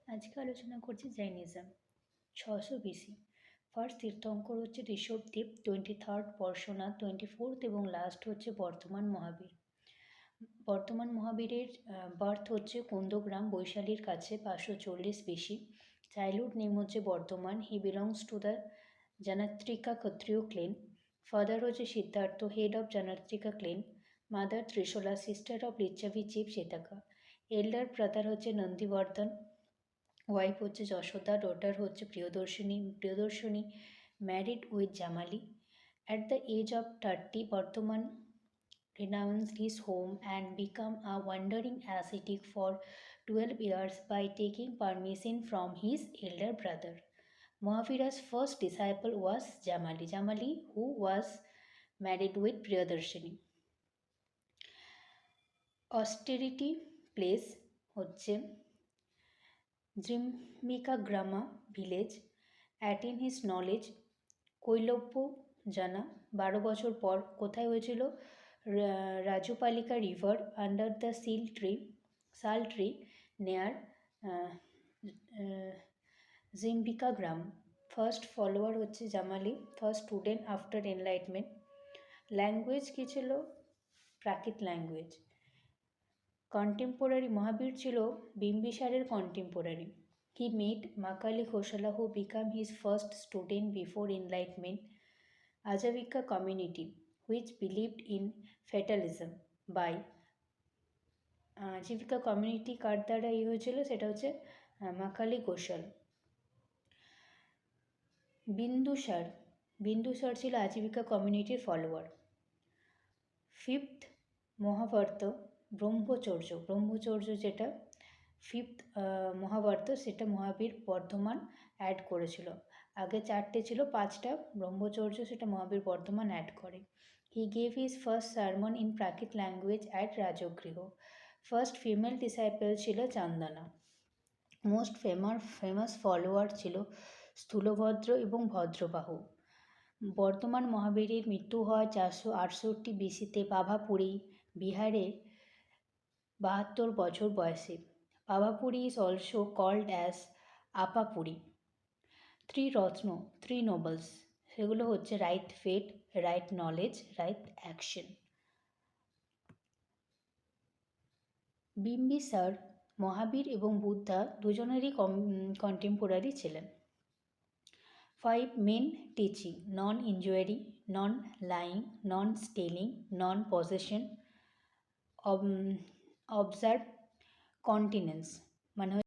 আজকে আলোচনা করছি জৈনিজম। 600 BC ফার্স্ট তীর্থঙ্কর হচ্ছে ঋষভদেব, 23rd পরশনাথ, 24th এবং লাস্ট হচ্ছে বর্ধমান মহাবীর। বর্ধমান মহাবীরের বার্থ হচ্ছে কুন্দগ্রাম, বৈশালীর কাছে, 540 BC। চাইল্ডহুড নেম হচ্ছে Vardhaman. He belongs to the Jnatrika Kshatriya clan. Father হচ্ছে Siddhartha, head of Jnatrika clan. Mother Trishala, sister of Lichchhavi chief Chetaka. Elder brother হচ্ছে নন্দীবর্ধন। ওয়াইফ হচ্ছে যশোদা, ডটার হচ্ছে Priyadarshini married with Jamali. At the age of 30 Vardhaman renounced his home and became a wandering ascetic for 12 years by taking permission from his elder brother. Mahavira's first disciple was Jamali, who was married with Priyadarshini. Austerity place হচ্ছে Jrimbhika grama village. Attain his knowledge Kaivalya Jnana. 12 বছর পর কোথায় হয়েছিল? Rijupalika river, under the sal tree near Jrimbhika gram. First follower হচ্ছে Jamali, first student after enlightenment. Language কী ছিল? Prakrit language. Contemporary Mahavir ছিল বিম্বিসারের contemporary. He met Makkhali Goshala, who became his first student before enlightenment. Ajivika community which believed in fatalism by. Ajivika community কার দ্বারা হয়েছিল? সেটা হচ্ছে মাকালি ঘোষাল। বিন্দুসার ছিল আজীবিকা কমিউনিটির ফলোয়ার। ফিফথ মহাভারত ব্রহ্মচর্য যেটা ফিফথ মহাভারত, সেটা মহাবীর বর্ধমান অ্যাড করেছিল। আগে 4টে ছিল, 5টা ব্রহ্মচর্য সেটা মহাবীর বর্ধমান অ্যাড করে। He gave his first সারমন in Prakrit language at Rajgriha. First female disciple ছিল চান্দনা। মোস্ট ফেমাস ফলোয়ার ছিল স্থূলভদ্র এবং ভদ্রবাহু। বর্ধমান মহাবীরের মৃত্যু হয় 468 BC-তে পাভাপুরী, বিহারে 72 বছর বয়সে। Pavapuri is also called as Apapuri. 3 nobles, সেগুলো হচ্ছে right faith, right knowledge, right action. Bimbisara Mahavir এবং বুদ্ধা দুজনেরই কন্টেম্পোরারি ছিলেন। 5 main teaching: non injury, non lying, non stealing, non possession, observe continence মানে